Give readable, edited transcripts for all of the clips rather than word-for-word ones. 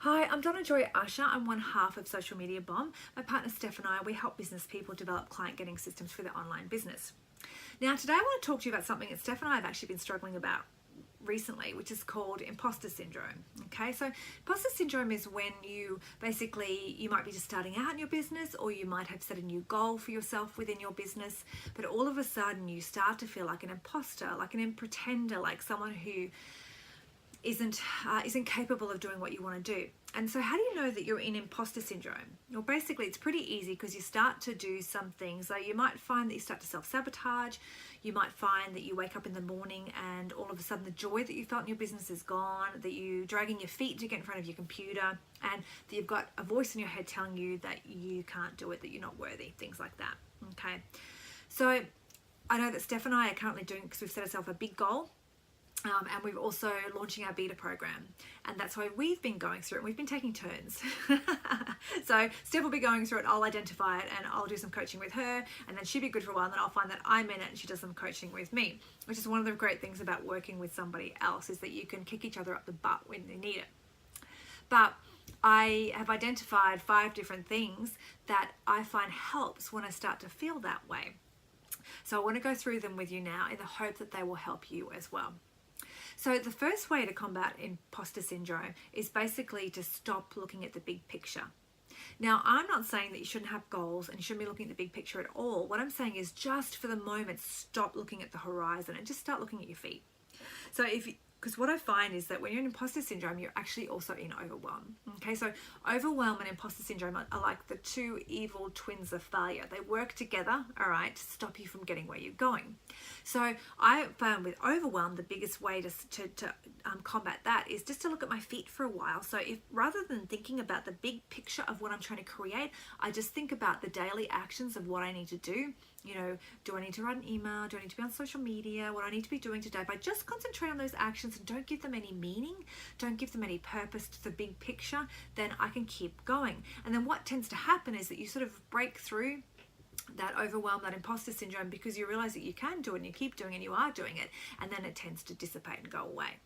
Hi, I'm Donna Joy Usher. I'm one half of Social Media Bomb. My partner Steph and I, we help business people develop client getting systems for their online business. Now, today I want to talk to you about something that Steph and I have actually been struggling about recently, which is called imposter syndrome. Okay, so imposter syndrome is when you might be just starting out in your business, or you might have set a new goal for yourself within your business, but all of a sudden you start to feel like an imposter, like an pretender, like someone who isn't capable of doing what you want to do. And so how do you know that you're in imposter syndrome? Well, basically it's pretty easy, because you start to do some things. So you might find that you start to self-sabotage. You might find that you wake up in the morning and all of a sudden the joy that you felt in your business is gone, that you're dragging your feet to get in front of your computer, and that you've got a voice in your head telling you that you can't do it, that you're not worthy, things like that. Okay, so I know that Steph and I are currently doing, because we've set ourselves a big goal, and we're also launching our beta program, and that's why we've been going through it, and we've been taking turns. So Steph will be going through it, I'll identify it, and I'll do some coaching with her, and then she'll be good for a while, and then I'll find that I'm in it and she does some coaching with me, which is one of the great things about working with somebody else, is that you can kick each other up the butt when you need it. But I have identified 5 different things that I find helps when I start to feel that way. So I want to go through them with you now in the hope that they will help you as well. So the first way to combat imposter syndrome is basically to stop looking at the big picture. Now, I'm not saying that you shouldn't have goals and you shouldn't be looking at the big picture at all. What I'm saying is, just for the moment, stop looking at the horizon and just start looking at your feet. So because what I find is that when you're in imposter syndrome, you're actually also in overwhelm. Okay, so overwhelm and imposter syndrome are like the 2 evil twins of failure. They work together, all right, to stop you from getting where you're going. So I found with overwhelm, the biggest way to combat that is just to look at my feet for a while. So if rather than thinking about the big picture of what I'm trying to create, I just think about the daily actions of what I need to do. You know, do I need to write an email? Do I need to be on social media? What do I need to be doing today? If I just concentrate on those actions and don't give them any meaning, don't give them any purpose to the big picture, then I can keep going. And then what tends to happen is that you sort of break through that overwhelm, that imposter syndrome, because you realize that you can do it and you keep doing it and you are doing it, and then it tends to dissipate and go away.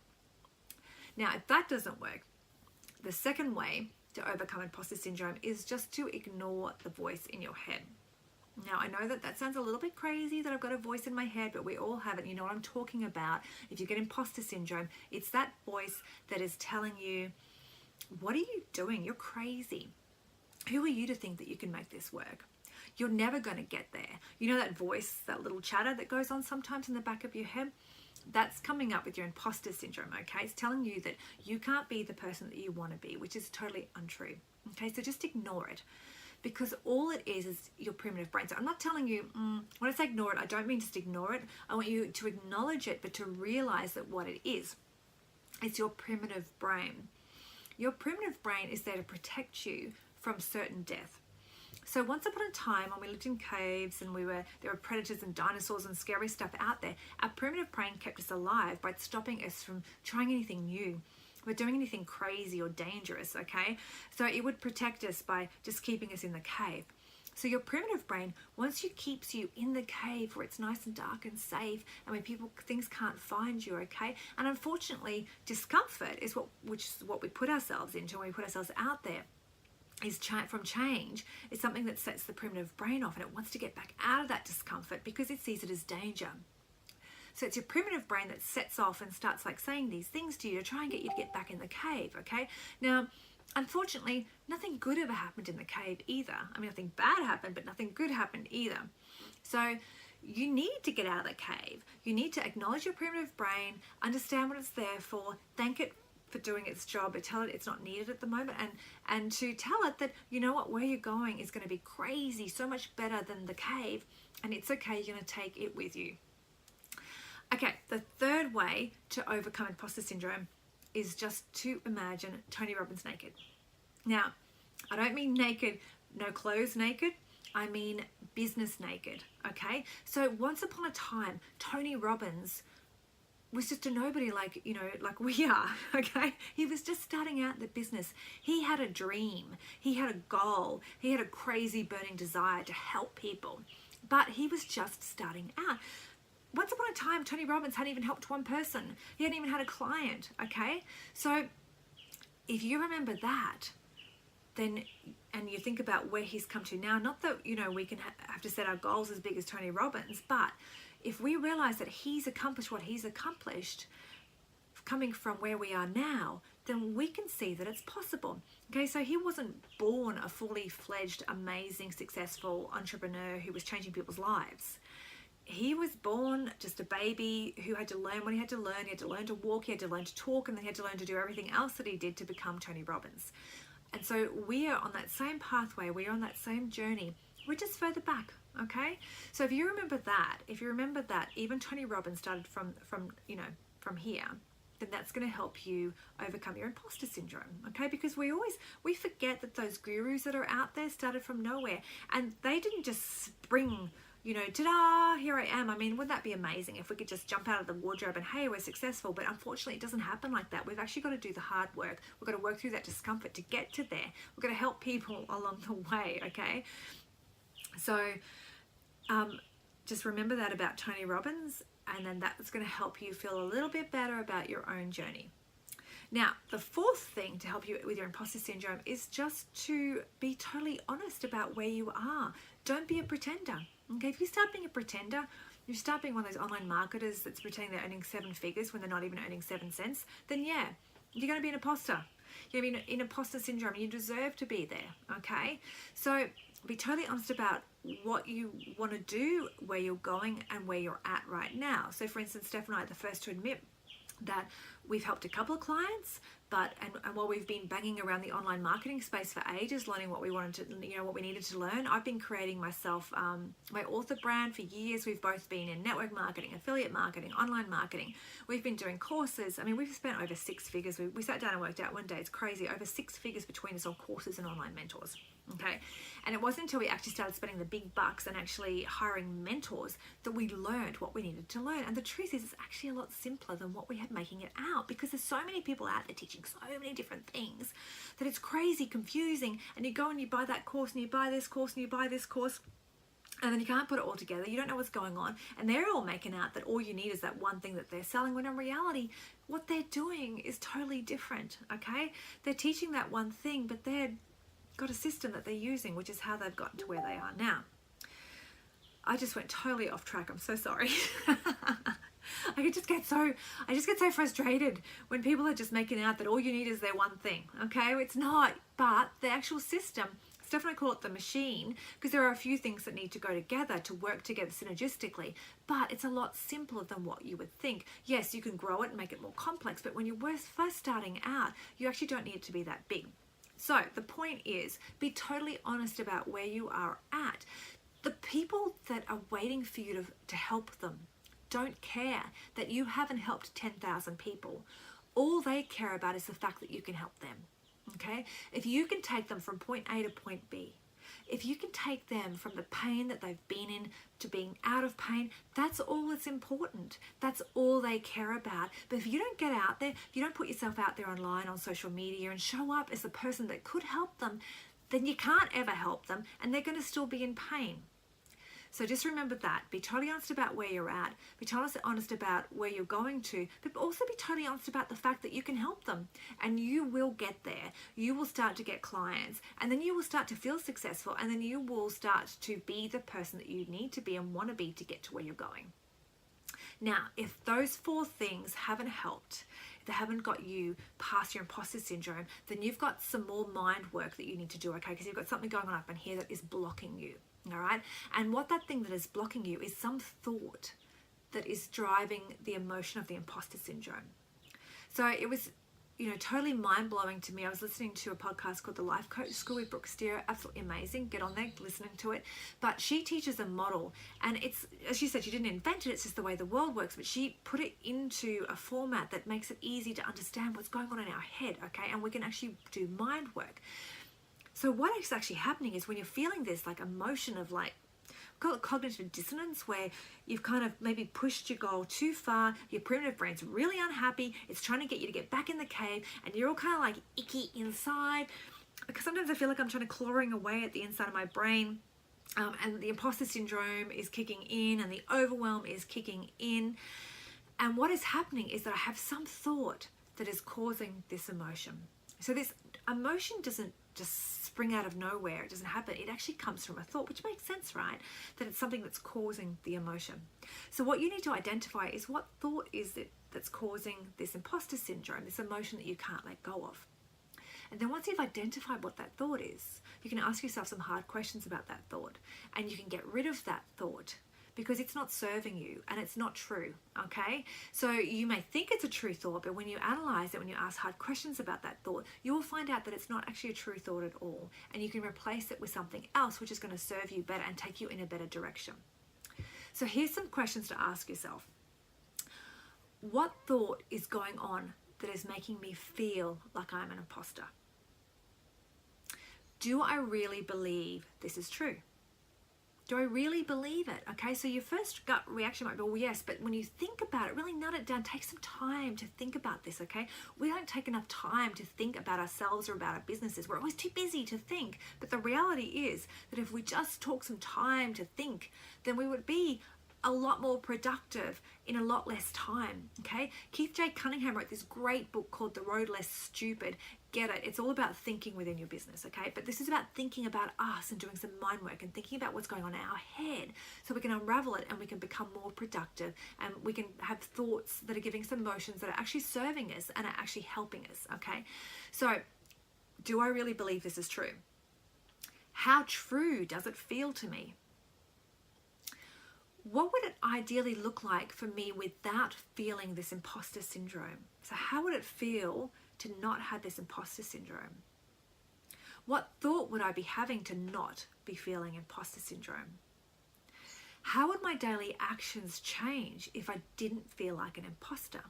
Now, if that doesn't work, the second way to overcome imposter syndrome is just to ignore the voice in your head. Now, I know that that sounds a little bit crazy, that I've got a voice in my head, but we all have it. You know what I'm talking about. If you get imposter syndrome, it's that voice that is telling you, what are you doing? You're crazy. Who are you to think that you can make this work? You're never going to get there. You know that voice, that little chatter that goes on sometimes in the back of your head? That's coming up with your imposter syndrome, okay? It's telling you that you can't be the person that you want to be, which is totally untrue. Okay, so just ignore it. Because all it is your primitive brain. So I'm not telling you, when I say ignore it, I don't mean just ignore it. I want you to acknowledge it, but to realize that what it is, it's your primitive brain. Your primitive brain is there to protect you from certain death. So once upon a time, when we lived in caves and there were predators and dinosaurs and scary stuff out there, our primitive brain kept us alive by stopping us from trying anything new. We're doing anything crazy or dangerous, okay? So it would protect us by just keeping us in the cave. So your primitive brain, once it keeps you in the cave where it's nice and dark and safe, and where things can't find you, okay? And unfortunately, discomfort is what we put ourselves into when we put ourselves out there. From change is something that sets the primitive brain off, and it wants to get back out of that discomfort because it sees it as danger. So it's your primitive brain that sets off and starts like saying these things to you to try and get you to get back in the cave, okay? Now, unfortunately, nothing good ever happened in the cave either. I mean, nothing bad happened, but nothing good happened either. So you need to get out of the cave. You need to acknowledge your primitive brain, understand what it's there for, thank it for doing its job, but tell it it's not needed at the moment, and to tell it that, you know what, where you're going is going to be crazy, so much better than the cave, and it's okay, you're going to take it with you. Okay, the third way to overcome imposter syndrome is just to imagine Tony Robbins naked. Now, I don't mean naked, no clothes naked. I mean business naked, okay? So once upon a time, Tony Robbins was just a nobody like we are, okay? He was just starting out in the business. He had a dream. He had a goal. He had a crazy burning desire to help people. But he was just starting out. Once upon a time, Tony Robbins hadn't even helped one person. He hadn't even had a client, okay? So if you remember that, then, and you think about where he's come to now, not that, we can have to set our goals as big as Tony Robbins, but if we realize that he's accomplished what he's accomplished coming from where we are now, then we can see that it's possible. Okay, so he wasn't born a fully fledged, amazing, successful entrepreneur who was changing people's lives. He was born just a baby who had to learn what he had to learn. He had to learn to walk, he had to learn to talk, and then he had to learn to do everything else that he did to become Tony Robbins. And so we are on that same pathway, we are on that same journey. We're just further back, okay? So if you remember that even Tony Robbins started from here, then that's going to help you overcome your imposter syndrome, okay? Because we forget that those gurus that are out there started from nowhere, and they didn't just spring, ta-da, here I am. I mean, wouldn't that be amazing if we could just jump out of the wardrobe and hey, we're successful? But unfortunately, it doesn't happen like that. We've actually got to do the hard work. We've got to work through that discomfort to get to there. We've got to help people along the way, okay? So just remember that about Tony Robbins, and then that's going to help you feel a little bit better about your own journey. Now, the fourth thing to help you with your imposter syndrome is just to be totally honest about where you are. Don't be a pretender. Okay, if you start being a pretender, you start being one of those online marketers that's pretending they're earning 7 figures when they're not even earning 7 cents, then yeah, you're going to be an imposter. You're going to be in imposter syndrome. You deserve to be there, okay? So be totally honest about what you want to do, where you're going, and where you're at right now. So for instance, Steph and I are the first to admit that we've helped a couple of clients, and while we've been banging around the online marketing space for ages, learning what we wanted to, what we needed to learn, I've been creating myself, my author brand for years. We've both been in network marketing, affiliate marketing, online marketing. We've been doing courses. I mean, we've spent over 6 figures. We sat down and worked out one day, it's crazy, over 6 figures between us on courses and online mentors. Okay, and it wasn't until we actually started spending the big bucks and actually hiring mentors that we learned what we needed to learn. And the truth is, it's actually a lot simpler than what we had making it out, because there's so many people out there teaching so many different things that it's crazy confusing. And you go and you buy that course, and you buy this course, and you buy this course, and then you can't put it all together. You don't know what's going on, and they're all making out that all you need is that one thing that they're selling, when in reality what they're doing is totally different. Okay, they're teaching that one thing, but they're got a system that they're using, which is how they've gotten to where they are now. I just went totally off track. I'm so sorry. I just get so frustrated when people are just making out that all you need is their one thing. Okay, it's not. But the actual system, Steph and I call it the machine, because there are a few things that need to go together to work together synergistically, but it's a lot simpler than what you would think. Yes, you can grow it and make it more complex, but when you're first starting out, you actually don't need it to be that big. So the point is, be totally honest about where you are at. The people that are waiting for you to help them don't care that you haven't helped 10,000 people. All they care about is the fact that you can help them. Okay? If you can take them from point A to point B, if you can take them from the pain that they've been in to being out of pain, that's all that's important. That's all they care about. But if you don't get out there, if you don't put yourself out there online on social media and show up as the person that could help them, then you can't ever help them, and they're going to still be in pain. So just remember that. Be totally honest about where you're at. Be totally honest about where you're going to, but also be totally honest about the fact that you can help them, and you will get there. You will start to get clients, and then you will start to feel successful, and then you will start to be the person that you need to be and want to be to get to where you're going. Now, if those 4 things haven't helped, if they haven't got you past your imposter syndrome, then you've got some more mind work that you need to do, okay? Because you've got something going on up in here that is blocking you. All right, and what that thing that is blocking you is some thought that is driving the emotion of the imposter syndrome. So it was, totally mind-blowing to me. I was listening to a podcast called The Life Coach School with Brooke Steer. Absolutely amazing. Get on there, listening to it. But she teaches a model, and it's, as she said, she didn't invent it. It's just the way the world works. But she put it into a format that makes it easy to understand what's going on in our head, okay? And we can actually do mind work. So what is actually happening is when you're feeling this emotion of we call it cognitive dissonance, where you've kind of maybe pushed your goal too far, your primitive brain's really unhappy, it's trying to get you to get back in the cave, and you're all kind of icky inside. Because sometimes I feel like I'm trying to clawing away at the inside of my brain, and the imposter syndrome is kicking in, and the overwhelm is kicking in. And what is happening is that I have some thought that is causing this emotion. So this emotion doesn't just spring out of nowhere. It doesn't happen. It actually comes from a thought, which makes sense, right? That it's something that's causing the emotion. So what you need to identify is what thought is it that's causing this imposter syndrome, this emotion that you can't let go of. And then once you've identified what that thought is, you can ask yourself some hard questions about that thought, and you can get rid of that thought because it's not serving you and it's not true, okay? So you may think it's a true thought, but when you analyze it, when you ask hard questions about that thought, you will find out that it's not actually a true thought at all, and you can replace it with something else which is going to serve you better and take you in a better direction. So here's some questions to ask yourself. What thought is going on that is making me feel like I'm an imposter? Do I really believe this is true? Do I really believe it? Okay, so your first gut reaction might be, well, yes, but when you think about it, really nut it down, take some time to think about this, okay? We don't take enough time to think about ourselves or about our businesses. We're always too busy to think. But the reality is that if we just took some time to think, then we would be a lot more productive in a lot less time, okay? Keith J. Cunningham wrote this great book called The Road Less Stupid. Get it? It's all about thinking within your business, okay? But this is about thinking about us and doing some mind work and thinking about what's going on in our head so we can unravel it and we can become more productive and we can have thoughts that are giving us emotions that are actually serving us and are actually helping us, okay? So, do I really believe this is true? How true does it feel to me? What would it ideally look like for me without feeling this imposter syndrome? So how would it feel to not have this imposter syndrome? What thought would I be having to not be feeling imposter syndrome? How would my daily actions change if I didn't feel like an imposter?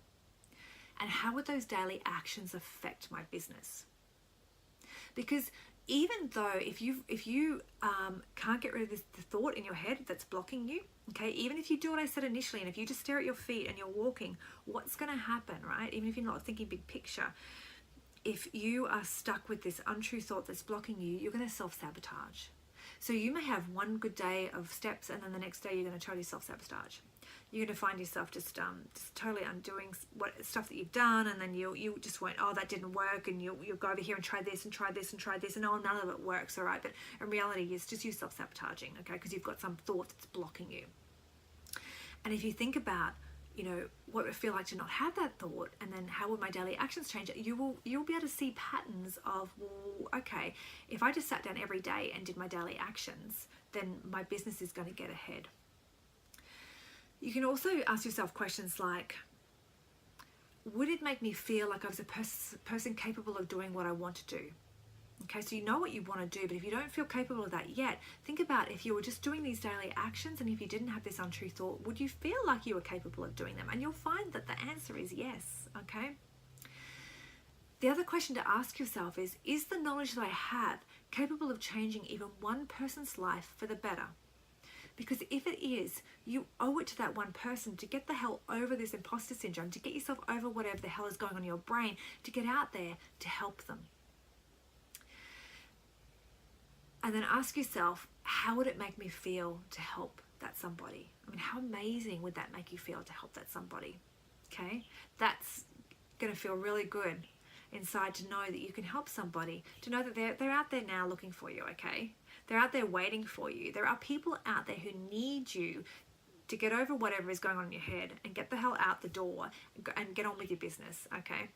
And how would those daily actions affect my business? Because even though if you can't get rid of the thought in your head that's blocking you, okay, even if you do what I said initially, and if you just stare at your feet and you're walking, what's going to happen, right? Even if you're not thinking big picture, if you are stuck with this untrue thought that's blocking you, you're going to self-sabotage. So you may have one good day of steps, and then the next day you're going to totally self-sabotage. You're going to find yourself just totally undoing stuff that you've done, and then you just went, oh, that didn't work, and you'll go over here and try this and try this and try this, and oh, none of it works, all right? But in reality, it's just you self-sabotaging, okay? Because you've got some thought that's blocking you. And if you think about, what it would feel like to not have that thought, and then how would my daily actions change it, you'll be able to see patterns of, well, okay, if I just sat down every day and did my daily actions, then my business is going to get ahead. You can also ask yourself questions like, would it make me feel like I was a person capable of doing what I want to do? Okay, so you know what you want to do, but if you don't feel capable of that yet, think about if you were just doing these daily actions and if you didn't have this untrue thought, would you feel like you were capable of doing them? And you'll find that the answer is yes, okay? The other question to ask yourself is the knowledge that I have capable of changing even one person's life for the better? Because if it is, you owe it to that one person to get the hell over this imposter syndrome, to get yourself over whatever the hell is going on in your brain, to get out there to help them. And then ask yourself, how would it make me feel to help that somebody? I mean, how amazing would that make you feel to help that somebody? Okay, that's going to feel really good inside to know that you can help somebody, to know that they're out there now looking for you, okay? They're out there waiting for you. There are people out there who need you to get over whatever is going on in your head and get the hell out the door and get on with your business, okay?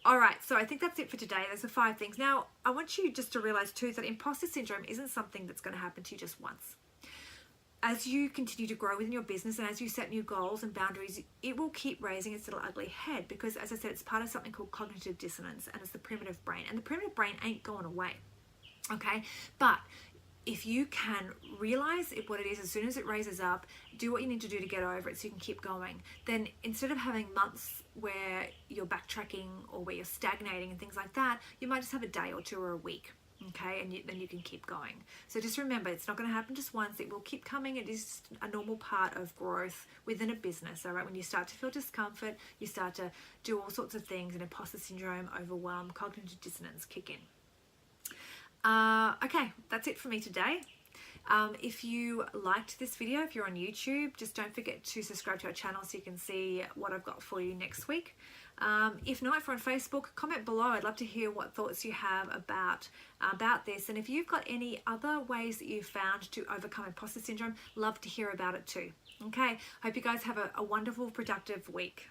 All right, so I think that's it for today. Those are 5 things. Now, I want you just to realize too that imposter syndrome isn't something that's going to happen to you just once. As you continue to grow within your business and as you set new goals and boundaries, it will keep raising its little ugly head because, as I said, it's part of something called cognitive dissonance, and it's the primitive brain. And the primitive brain ain't going away, okay? But if you can realize what it is as soon as it raises up, do what you need to do to get over it so you can keep going, then instead of having months where you're backtracking or where you're stagnating and things like that, you might just have a day or 2 or a week. Okay, and then you can keep going. So just remember, it's not going to happen just once. It will keep coming. It is a normal part of growth within a business, all right? When you start to feel discomfort, you start to do all sorts of things, and imposter syndrome, overwhelm, cognitive dissonance kick in. Okay, that's it for me today. If you liked this video, if you're on YouTube, just don't forget to subscribe to our channel so you can see what I've got for you next week. If not, if you're on Facebook, comment below. I'd love to hear what thoughts you have about this. And if you've got any other ways that you've found to overcome imposter syndrome, love to hear about it too. Okay, hope you guys have a wonderful, productive week.